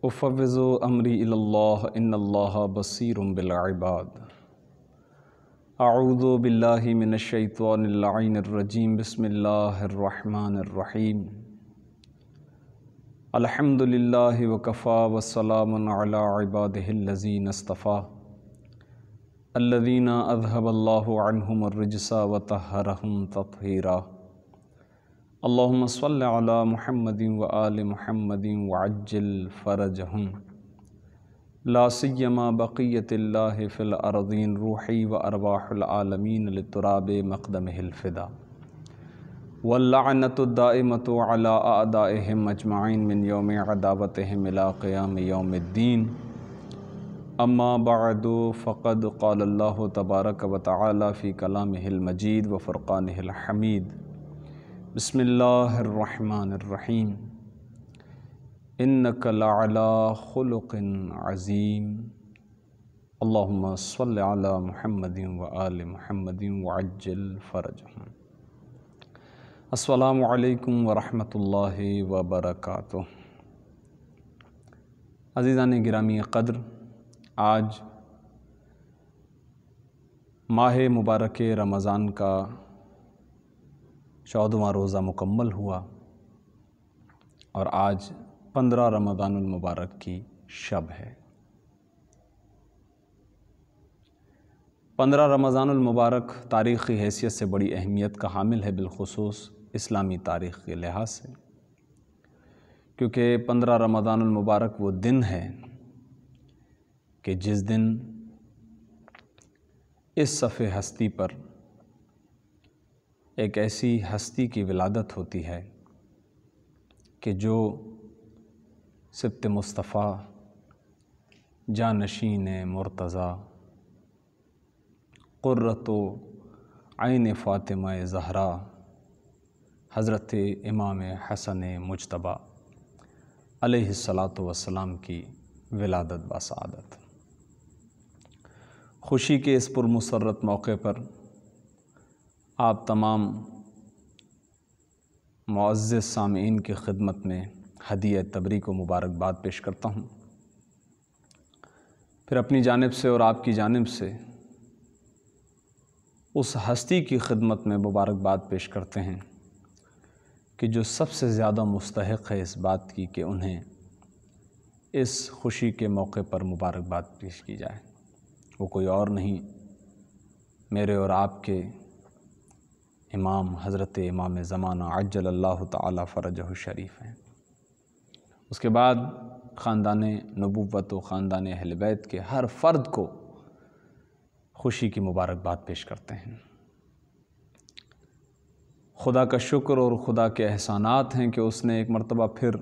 افوض امری الی اللہ ان اللہ بصیر بالعباد۔ اعوذ باللہ من الشیطان اللعین الرجیم، بسم اللہ الرحمن الرحیم۔ الحمد للہ وکفی وسلام علی عبادہ الذین اصطفی، الذین اذھب اللہ عنہم الرجس وطہرہم تطہیرا۔ اللہم صل علی محمد وآل محمد وعجل فرجہم، لا سیما بقیت اللہ فی الارضین، روحی وارواح العالمین لتراب مقدمہ الفدا، واللعنۃ الدائمۃ علی اعدائہم اجمعین من یوم عداوتہم الی قیام یوم الدین۔ اما بعد فقد قال اللہ تبارک وتعالی فی کلامہ المجید وفرقانہ الحمید، بسم اللہ الرحمن الرحیم۔ انک لعلی خلق عظیم، اللہم صل علی محمد وآل محمد وعجل فرجہم۔ السلام علیکم ورحمۃ اللہ وبرکاتہ۔ عزیزان گرامی قدر، آج ماہ مبارک رمضان کا 14واں روزہ مکمل ہوا، اور آج 15 رمضان المبارک کی شب ہے۔ 15 رمضان المبارک تاریخی حیثیت سے بڑی اہمیت کا حامل ہے، بالخصوص اسلامی تاریخ کے لحاظ سے، کیونکہ 15 رمضان المبارک وہ دن ہے کہ جس دن اس صفحہ ہستی پر ایک ایسی ہستی کی ولادت ہوتی ہے کہ جو سبط مصطفیٰ، جانشین مرتضیٰ، قرۃ عین فاطمہ زہرا، حضرت امام حسن مجتبیٰ علیہ الصلاۃ والسلام کی ولادت بسعادت۔ خوشی کے اس پرمسرت موقع پر آپ تمام معزز سامعین کی خدمت میں ہدیہ تبریک و مبارکباد پیش کرتا ہوں۔ پھر اپنی جانب سے اور آپ کی جانب سے اس ہستی کی خدمت میں مبارکباد پیش کرتے ہیں کہ جو سب سے زیادہ مستحق ہے اس بات کی کہ انہیں اس خوشی کے موقع پر مبارکباد پیش کی جائے۔ وہ کوئی اور نہیں، میرے اور آپ کے امام حضرت امام زمانہ عجل اللہ تعالی فرجہ الشریف ہیں۔ اس کے بعد خاندان نبوت و خاندان اہل بیت کے ہر فرد کو خوشی کی مبارکباد پیش کرتے ہیں۔ خدا کا شکر اور خدا کے احسانات ہیں کہ اس نے ایک مرتبہ پھر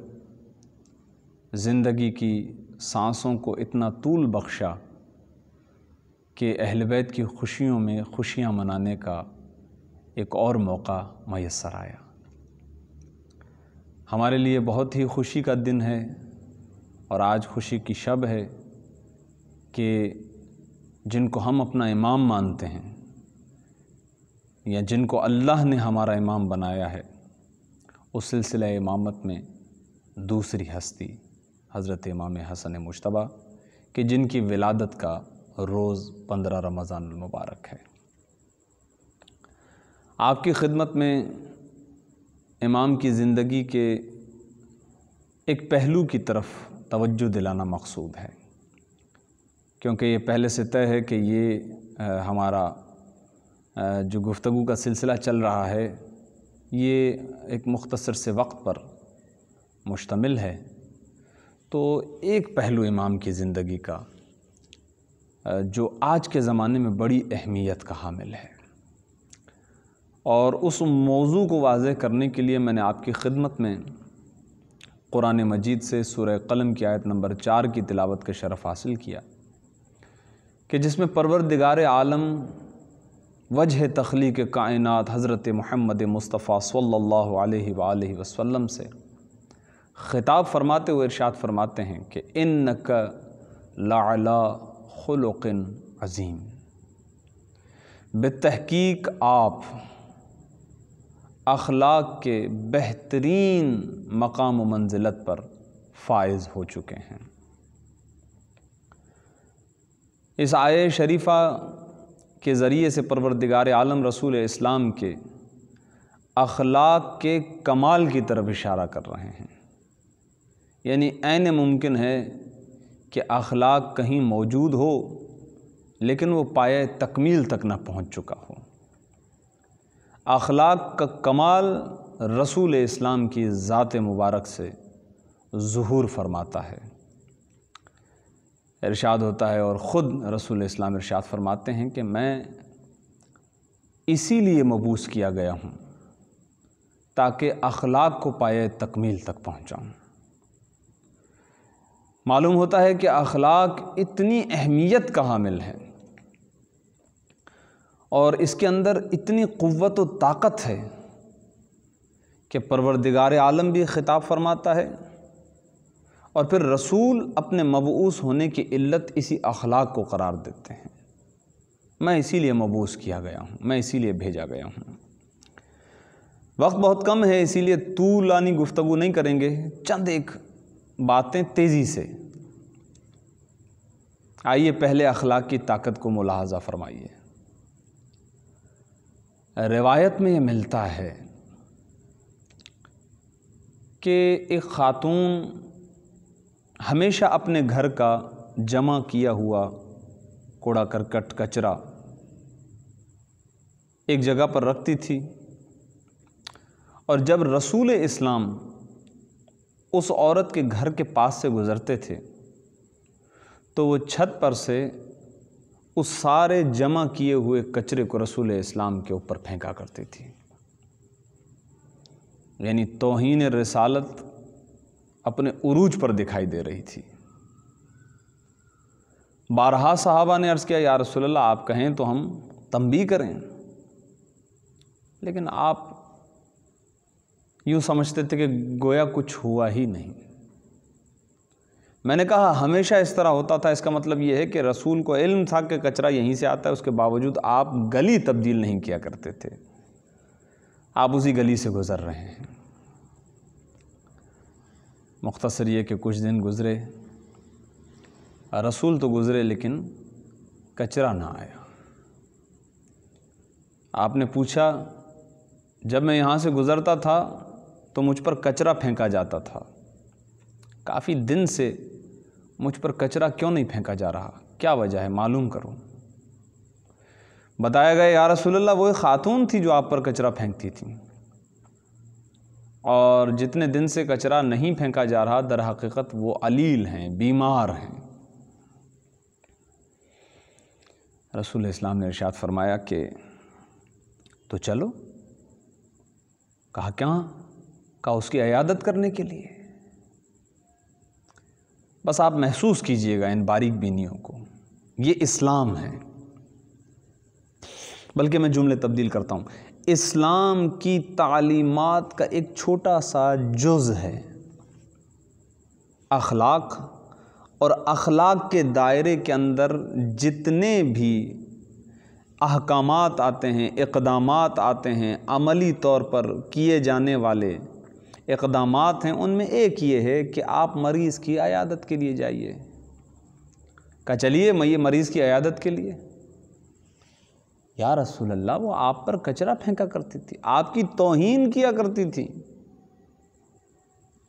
زندگی کی سانسوں کو اتنا طول بخشا کہ اہل بیت کی خوشیوں میں خوشیاں منانے کا ایک اور موقع میسر آیا۔ ہمارے لیے بہت ہی خوشی کا دن ہے، اور آج خوشی کی شب ہے کہ جن کو ہم اپنا امام مانتے ہیں، یا جن کو اللہ نے ہمارا امام بنایا ہے، اس سلسلہ امامت میں دوسری ہستی حضرت امام حسن مجتبیٰ کہ جن کی ولادت کا روز 15 رمضان المبارک ہے۔ آپ کی خدمت میں امام کی زندگی کے ایک پہلو کی طرف توجہ دلانا مقصود ہے، کیونکہ یہ پہلے سے طے ہے کہ یہ ہمارا جو گفتگو کا سلسلہ چل رہا ہے یہ ایک مختصر سے وقت پر مشتمل ہے۔ تو ایک پہلو امام کی زندگی کا جو آج کے زمانے میں بڑی اہمیت کا حامل ہے، اور اس موضوع کو واضح کرنے کے لیے میں نے آپ کی خدمت میں قرآن مجید سے سورہ قلم کی آیت نمبر 4 کی تلاوت کا شرف حاصل کیا، کہ جس میں پروردگار عالم وجہ تخلیق کائنات حضرت محمد مصطفیٰ صلی اللہ علیہ وآلہ وسلم سے خطاب فرماتے ہوئے ارشاد فرماتے ہیں کہ انک لعلی خلق عظیم، بالتحقیق آپ اخلاق کے بہترین مقام و منزلت پر فائز ہو چکے ہیں۔ اس آیہ شریفہ کے ذریعے سے پروردگار عالم رسول اسلام کے اخلاق کے کمال کی طرف اشارہ کر رہے ہیں، یعنی عین ممکن ہے کہ اخلاق کہیں موجود ہو لیکن وہ پایہ تکمیل تک نہ پہنچ چکا ہو۔ اخلاق کا کمال رسول اسلام کی ذات مبارک سے ظہور فرماتا ہے۔ ارشاد ہوتا ہے، اور خود رسول اسلام ارشاد فرماتے ہیں کہ میں اسی لیے مبعوث کیا گیا ہوں تاکہ اخلاق کو پایہ تکمیل تک پہنچاؤں۔ معلوم ہوتا ہے کہ اخلاق اتنی اہمیت کا حامل ہے اور اس کے اندر اتنی قوت و طاقت ہے کہ پروردگار عالم بھی خطاب فرماتا ہے اور پھر رسول اپنے مبعوث ہونے کی علت اسی اخلاق کو قرار دیتے ہیں۔ میں اسی لیے مبعوث کیا گیا ہوں، میں اسی لیے بھیجا گیا ہوں۔ وقت بہت کم ہے، اسی لیے طولانی گفتگو نہیں کریں گے، چند ایک باتیں تیزی سے۔ آئیے پہلے اخلاق کی طاقت کو ملاحظہ فرمائیے۔ روایت میں یہ ملتا ہے کہ ایک خاتون ہمیشہ اپنے گھر کا جمع کیا ہوا کوڑا کرکٹ کچرا ایک جگہ پر رکھتی تھی، اور جب رسول اسلام اس عورت کے گھر کے پاس سے گزرتے تھے تو وہ چھت پر سے اس سارے جمع کیے ہوئے کچرے کو رسول اسلام کے اوپر پھینکا کرتی تھی، یعنی توہین رسالت اپنے عروج پر دکھائی دے رہی تھی۔ بارہا صحابہ نے عرض کیا، یا رسول اللہ آپ کہیں تو ہم تنبیہ کریں، لیکن آپ یوں سمجھتے تھے کہ گویا کچھ ہوا ہی نہیں۔ میں نے کہا ہمیشہ اس طرح ہوتا تھا، اس کا مطلب یہ ہے کہ رسول کو علم تھا کہ کچرا یہیں سے آتا ہے، اس کے باوجود آپ گلی تبدیل نہیں کیا کرتے تھے، آپ اسی گلی سے گزر رہے ہیں۔ مختصر یہ کہ کچھ دن گزرے، رسول تو گزرے لیکن کچرا نہ آیا۔ آپ نے پوچھا، جب میں یہاں سے گزرتا تھا تو مجھ پر کچرا پھینکا جاتا تھا، کافی دن سے مجھ پر کچرا کیوں نہیں پھینکا جا رہا، کیا وجہ ہے معلوم کرو۔ بتایا گیا، یا رسول اللہ وہ ایک خاتون تھی جو آپ پر کچرا پھینکتی تھی، اور جتنے دن سے کچرا نہیں پھینکا جا رہا در حقیقت وہ علیل ہیں، بیمار ہیں۔ رسول اسلام نے ارشاد فرمایا کہ تو چلو۔ کہا کہاں؟ کہا اس کی عیادت کرنے کے لیے۔ بس آپ محسوس کیجئے گا ان باریک بینیوں کو، یہ اسلام ہے۔ بلکہ میں جملے تبدیل کرتا ہوں، اسلام کی تعلیمات کا ایک چھوٹا سا جز ہے اخلاق، اور اخلاق کے دائرے کے اندر جتنے بھی احکامات آتے ہیں، اقدامات آتے ہیں، عملی طور پر کیے جانے والے اقدامات ہیں، ان میں ایک یہ ہے کہ آپ مریض کی عیادت کے لیے جائیے۔ کہا چلیے میں یہ مریض کی عیادت کے لیے۔ یا رسول اللہ وہ آپ پر کچرا پھینکا کرتی تھی، آپ کی توہین کیا کرتی تھی۔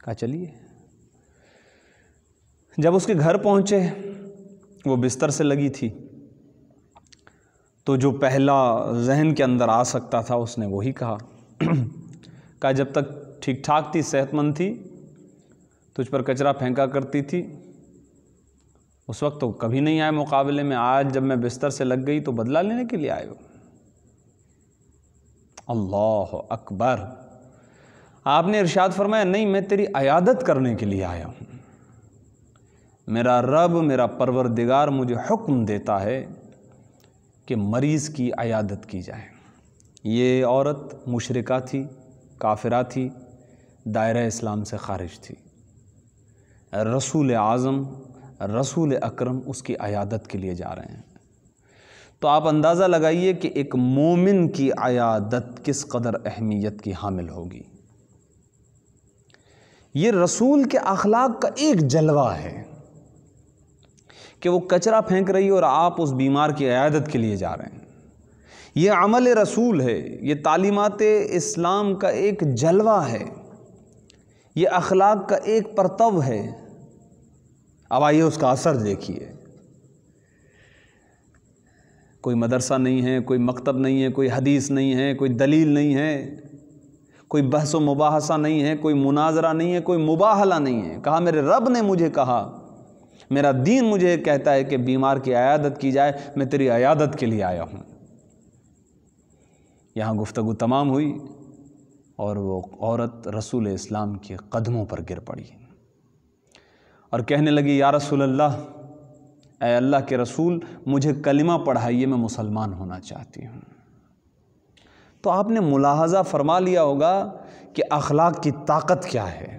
کہا چلیے۔ جب اس کے گھر پہنچے، وہ بستر سے لگی تھی، تو جو پہلا ذہن کے اندر آ سکتا تھا اس نے وہی کہا۔ کہا جب تک ٹھیک ٹھاک تھی، صحت مند تھی، تجھ پر کچرا پھینکا کرتی تھی، اس وقت تو کبھی نہیں آئے مقابلے میں، آج جب میں بستر سے لگ گئی تو بدلہ لینے کے لیے آئے ہو۔ اللہ اکبر۔ آپ نے ارشاد فرمایا نہیں، میں تیری عیادت کرنے کے لیے آیا ہوں۔ میرا رب، میرا پروردگار مجھے حکم دیتا ہے کہ مریض کی عیادت کی جائے۔ یہ عورت مشرکہ تھی، کافرہ تھی، دائرہ اسلام سے خارج تھی۔ رسول اعظم، رسول اکرم اس کی عیادت کے لیے جا رہے ہیں۔ تو آپ اندازہ لگائیے کہ ایک مومن کی عیادت کس قدر اہمیت کی حامل ہوگی۔ یہ رسول کے اخلاق کا ایک جلوہ ہے کہ وہ کچرا پھینک رہی ہے اور آپ اس بیمار کی عیادت کے لیے جا رہے ہیں۔ یہ عمل رسول ہے، یہ تعلیمات اسلام کا ایک جلوہ ہے، یہ اخلاق کا ایک پرتو ہے۔ اب آئیے اس کا اثر دیکھیے۔ کوئی مدرسہ نہیں ہے، کوئی مکتب نہیں ہے، کوئی حدیث نہیں ہے، کوئی دلیل نہیں ہے، کوئی بحث و مباحثہ نہیں ہے، کوئی مناظرہ نہیں ہے، کوئی مباہلہ نہیں ہے۔ کہا میرے رب نے مجھے کہا، میرا دین مجھے کہتا ہے کہ بیمار کی عیادت کی جائے، میں تیری عیادت کے لیے آیا ہوں۔ یہاں گفتگو تمام ہوئی اور وہ عورت رسول اسلام کے قدموں پر گر پڑی اور کہنے لگی یا رسول اللہ، اے اللہ کے رسول، مجھے کلمہ پڑھائیے، میں مسلمان ہونا چاہتی ہوں۔ تو آپ نے ملاحظہ فرما لیا ہوگا کہ اخلاق کی طاقت کیا ہے،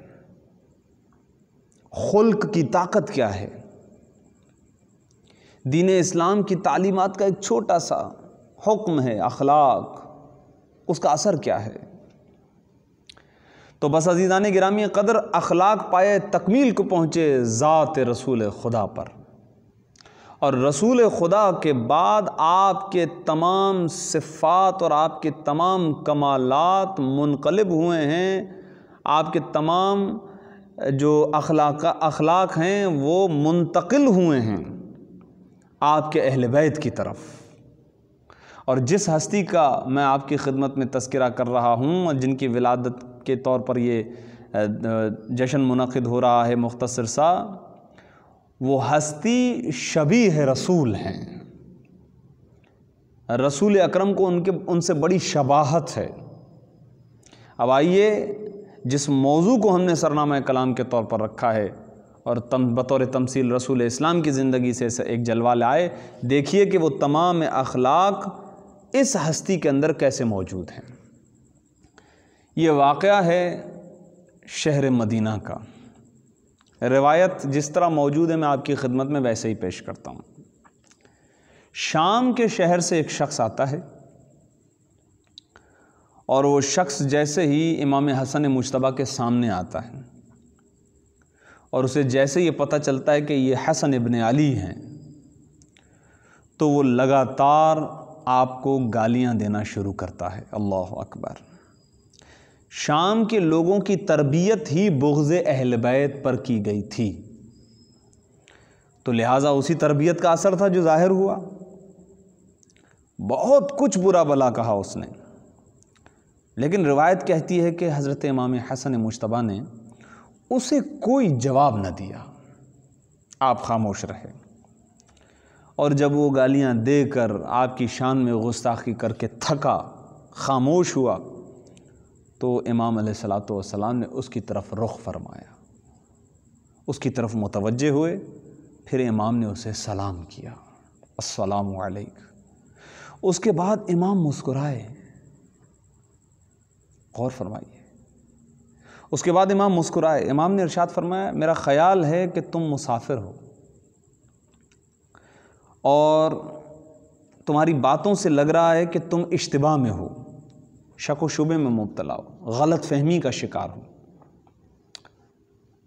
خلق کی طاقت کیا ہے۔ دین اسلام کی تعلیمات کا ایک چھوٹا سا حکم ہے اخلاق، اس کا اثر کیا ہے۔ تو بس عزیزان گرامی قدر، اخلاق پائے تکمیل کو پہنچے ذات رسول خدا پر، اور رسول خدا کے بعد آپ کے تمام صفات اور آپ کے تمام کمالات منقلب ہوئے ہیں، آپ کے تمام جو اخلاق ہیں وہ منتقل ہوئے ہیں آپ کے اہل بیت کی طرف۔ اور جس ہستی کا میں آپ کی خدمت میں تذکرہ کر رہا ہوں اور جن کی ولادت کے طور پر یہ جشن منعقد ہو رہا ہے مختصر سا، وہ ہستی شبیہ رسول ہیں۔ رسول اکرم کو ان سے بڑی شباہت ہے۔ اب آئیے جس موضوع کو ہم نے سرنامہ کلام کے طور پر رکھا ہے اور بطور تمثیل رسول اسلام کی زندگی سے ایک جلوہ لائے، دیکھیے کہ وہ تمام اخلاق اس ہستی کے اندر کیسے موجود ہیں۔ یہ واقعہ ہے شہر مدینہ کا۔ روایت جس طرح موجود ہے میں آپ کی خدمت میں ویسے ہی پیش کرتا ہوں۔ شام کے شہر سے ایک شخص آتا ہے اور وہ شخص جیسے ہی امام حسن مجتبیٰ کے سامنے آتا ہے اور اسے جیسے یہ پتہ چلتا ہے کہ یہ حسن ابن علی ہیں، تو وہ لگاتار آپ کو گالیاں دینا شروع کرتا ہے۔ اللہ اکبر۔ شام کے لوگوں کی تربیت ہی بغض اہل بیت پر کی گئی تھی، تو لہٰذا اسی تربیت کا اثر تھا جو ظاہر ہوا۔ بہت کچھ برا بلا کہا اس نے، لیکن روایت کہتی ہے کہ حضرت امام حسن مجتبیٰ نے اسے کوئی جواب نہ دیا، آپ خاموش رہے۔ اور جب وہ گالیاں دے کر آپ کی شان میں گستاخی کر کے تھکا، خاموش ہوا، تو امام علیہ الصلوۃ والسلام نے اس کی طرف رخ فرمایا، اس کی طرف متوجہ ہوئے، پھر امام نے اسے سلام کیا، السلام علیک۔ اس کے بعد امام مسکرائے، غور فرمائیے، اس کے بعد امام مسکرائے۔ امام نے ارشاد فرمایا میرا خیال ہے کہ تم مسافر ہو اور تمہاری باتوں سے لگ رہا ہے کہ تم اشتباہ میں ہو، شک و شبے میں مبتلا ہو، غلط فہمی کا شکار ہو۔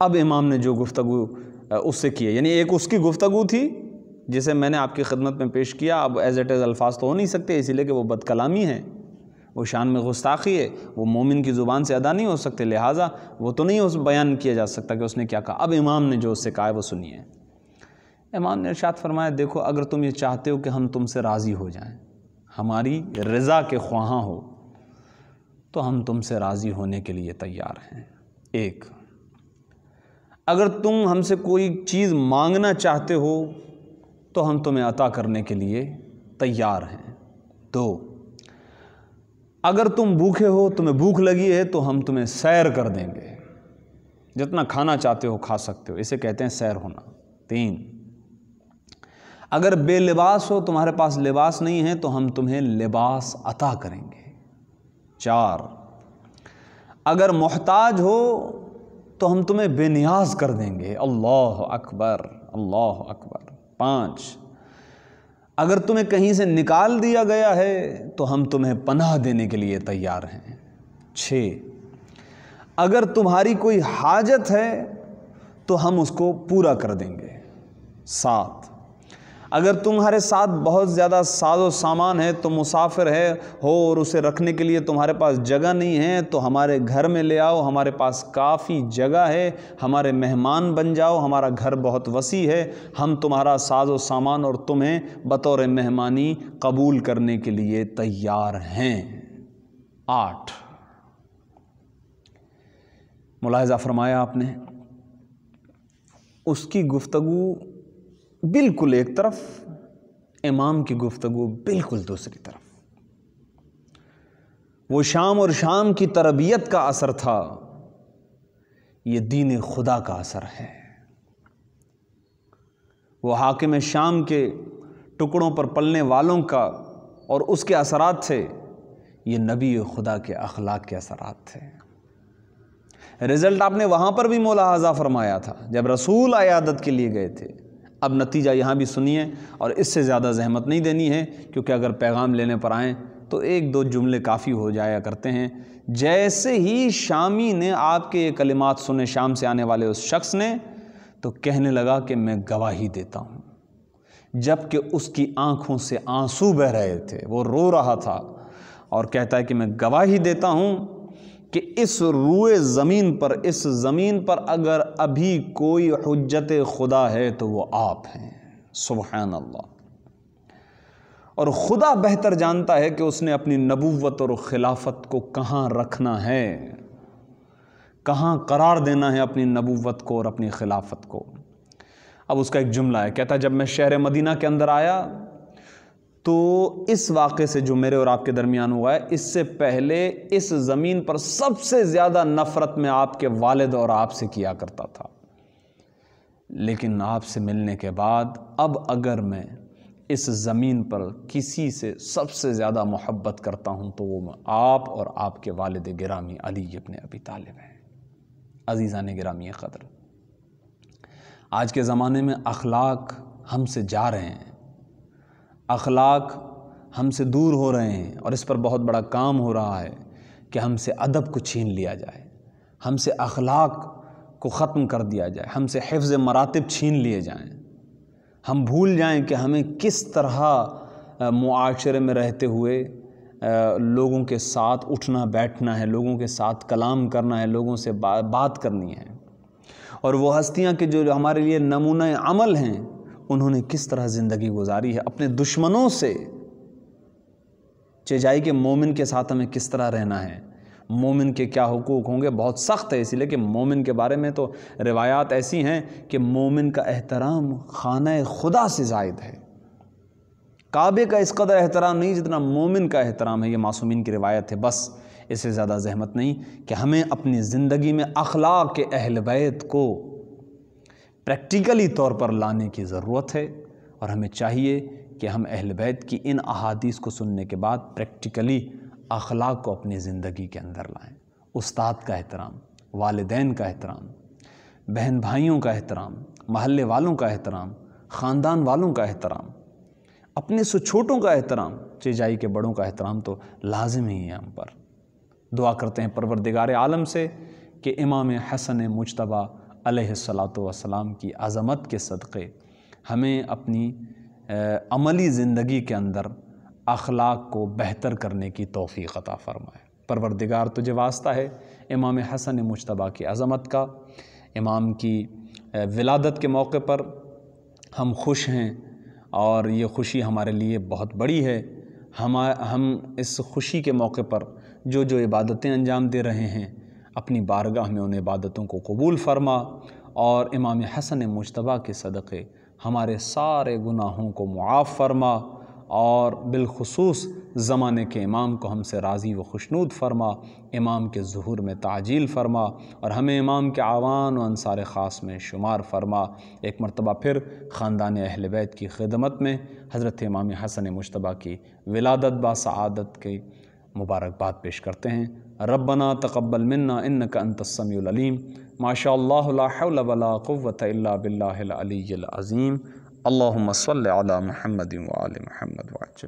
اب امام نے جو گفتگو اس سے کی ہے، یعنی ایک اس کی گفتگو تھی جسے میں نے آپ کی خدمت میں پیش کیا، اب ایز اٹ از الفاظ تو ہو نہیں سکتے اسی لیے کہ وہ بد کلامی ہے، وہ شان میں گستاخی ہے، وہ مومن کی زبان سے ادا نہیں ہو سکتے، لہٰذا وہ تو نہیں بیان کیا جا سکتا کہ اس نے کیا کہا۔ اب امام نے جو اس سے کہا ہے وہ سنیے۔ امام نے ارشاد فرمایا دیکھو، اگر تم یہ چاہتے ہو کہ ہم تم سے راضی ہو جائیں، ہماری رضا کے خواہاں ہو، تو ہم تم سے راضی ہونے کے لیے تیار ہیں۔ ایک، اگر تم ہم سے کوئی چیز مانگنا چاہتے ہو تو ہم تمہیں عطا کرنے کے لیے تیار ہیں۔ دو، اگر تم بھوکے ہو، تمہیں بھوک لگی ہے، تو ہم تمہیں سیر کر دیں گے، جتنا کھانا چاہتے ہو کھا سکتے ہو، اسے کہتے ہیں سیر ہونا۔ تین، اگر بے لباس ہو، تمہارے پاس لباس نہیں ہے، تو ہم تمہیں لباس عطا کریں گے۔ چار، اگر محتاج ہو تو ہم تمہیں بے نیاز کر دیں گے۔ اللہ اکبر، اللہ اکبر۔ پانچ، اگر تمہیں کہیں سے نکال دیا گیا ہے تو ہم تمہیں پناہ دینے کے لیے تیار ہیں۔ چھ، اگر تمہاری کوئی حاجت ہے تو ہم اس کو پورا کر دیں گے۔ 7، اگر تمہارے ساتھ بہت زیادہ ساز و سامان ہے، تو مسافر ہے ہو اور اسے رکھنے کے لیے تمہارے پاس جگہ نہیں ہے تو ہمارے گھر میں لے آؤ، ہمارے پاس کافی جگہ ہے، ہمارے مہمان بن جاؤ، ہمارا گھر بہت وسیع ہے، ہم تمہارا ساز و سامان اور تمہیں بطور مہمانی قبول کرنے کے لیے تیار ہیں۔ 8، ملاحظہ فرمایا آپ نے، اس کی گفتگو بالکل ایک طرف، امام کی گفتگو بالکل دوسری طرف۔ وہ شام اور شام کی تربیت کا اثر تھا، یہ دین خدا کا اثر ہے۔ وہ حاکم شام کے ٹکڑوں پر پلنے والوں کا اور اس کے اثرات تھے، یہ نبی خدا کے اخلاق کے اثرات تھے۔ رزلٹ آپ نے وہاں پر بھی ملاحظہ فرمایا تھا جب رسول عیادت کے لیے گئے تھے۔ اب نتیجہ یہاں بھی سنیے، اور اس سے زیادہ زحمت نہیں دینی ہے، کیونکہ اگر پیغام لینے پر آئیں تو 1-2 جملے کافی ہو جایا کرتے ہیں۔ جیسے ہی شامی نے آپ کے یہ کلمات سنے، شام سے آنے والے اس شخص نے، تو کہنے لگا کہ میں گواہی دیتا ہوں، جب کہ اس کی آنکھوں سے آنسو بہہ رہے تھے، وہ رو رہا تھا، اور کہتا ہے کہ میں گواہی دیتا ہوں کہ اس روئے زمین پر، اس زمین پر اگر ابھی کوئی حجت خدا ہے تو وہ آپ ہیں۔ سبحان اللہ۔ اور خدا بہتر جانتا ہے کہ اس نے اپنی نبوت اور خلافت کو کہاں رکھنا ہے، کہاں قرار دینا ہے اپنی نبوت کو اور اپنی خلافت کو۔ اب اس کا ایک جملہ ہے، کہتا ہے جب میں شہر مدینہ کے اندر آیا تو اس واقعے سے جو میرے اور آپ کے درمیان ہوا ہے، اس سے پہلے اس زمین پر سب سے زیادہ نفرت میں آپ کے والد اور آپ سے کیا کرتا تھا، لیکن آپ سے ملنے کے بعد اب اگر میں اس زمین پر کسی سے سب سے زیادہ محبت کرتا ہوں تو وہ آپ اور آپ کے والد گرامی علی ابن ابی طالب ہیں۔ عزیزان گرامی قدر، آج کے زمانے میں اخلاق ہم سے جا رہے ہیں، اخلاق ہم سے دور ہو رہے ہیں، اور اس پر بہت بڑا کام ہو رہا ہے کہ ہم سے ادب کو چھین لیا جائے، ہم سے اخلاق کو ختم کر دیا جائے، ہم سے حفظ مراتب چھین لیے جائیں، ہم بھول جائیں کہ ہمیں کس طرح معاشرے میں رہتے ہوئے لوگوں کے ساتھ اٹھنا بیٹھنا ہے، لوگوں کے ساتھ کلام کرنا ہے، لوگوں سے بات کرنی ہے، اور وہ ہستیاں کہ جو ہمارے لیے نمونہ عمل ہیں، انہوں نے کس طرح زندگی گزاری ہے اپنے دشمنوں سے۔ چیجائی کے مومن کے ساتھ ہمیں کس طرح رہنا ہے، مومن کے کیا حقوق ہوں گے، بہت سخت ہے، اسی لیے کہ مومن کے بارے میں تو روایات ایسی ہیں کہ مومن کا احترام خانہ خدا سے زائد ہے، کعبے کا اس قدر احترام نہیں جتنا مومن کا احترام ہے۔ یہ معصومین کی روایت ہے، بس اس سے زیادہ زحمت نہیں کہ ہمیں اپنی زندگی میں اخلاق کے اہل بیت کو پریکٹیکلی طور پر لانے کی ضرورت ہے، اور ہمیں چاہیے کہ ہم اہل بیت کی ان احادیث کو سننے کے بعد پریکٹیکلی اخلاق کو اپنی زندگی کے اندر لائیں۔ استاد کا احترام، والدین کا احترام، بہن بھائیوں کا احترام، محلے والوں کا احترام، خاندان والوں کا احترام، اپنے سے چھوٹوں کا احترام، چیجائی کے بڑوں کا احترام تو لازم ہی ہے ہم پر۔ دعا کرتے ہیں پروردگار عالم سے کہ امام حسن مجتبیٰ علیہ الصلاۃ والسلام کی عظمت کے صدقے ہمیں اپنی عملی زندگی کے اندر اخلاق کو بہتر کرنے کی توفیق عطا فرمائے۔ پروردگار تجھے واسطہ ہے امام حسن مجتبیٰ کی عظمت کا، امام کی ولادت کے موقع پر ہم خوش ہیں، اور یہ خوشی ہمارے لیے بہت بڑی ہے۔ ہم اس خوشی کے موقع پر جو عبادتیں انجام دے رہے ہیں، اپنی بارگاہ میں ان عبادتوں کو قبول فرما، اور امام حسن مجتبیٰ کے صدقے ہمارے سارے گناہوں کو معاف فرما، اور بالخصوص زمانے کے امام کو ہم سے راضی و خوشنود فرما، امام کے ظہور میں تعجیل فرما، اور ہمیں امام کے اعوان و انصار خاص میں شمار فرما۔ ایک مرتبہ پھر خاندان اہل بیت کی خدمت میں حضرت امام حسن مجتبیٰ کی ولادت با سعادت کی مبارکباد پیش کرتے ہیں۔ ربنا تقبل منا انک انت السمیع العلیم، ما شاء اللہ لا حول ولا قوة الا باللہ العلی العظیم۔ اللہم صل علی محمد وآل محمد وعجل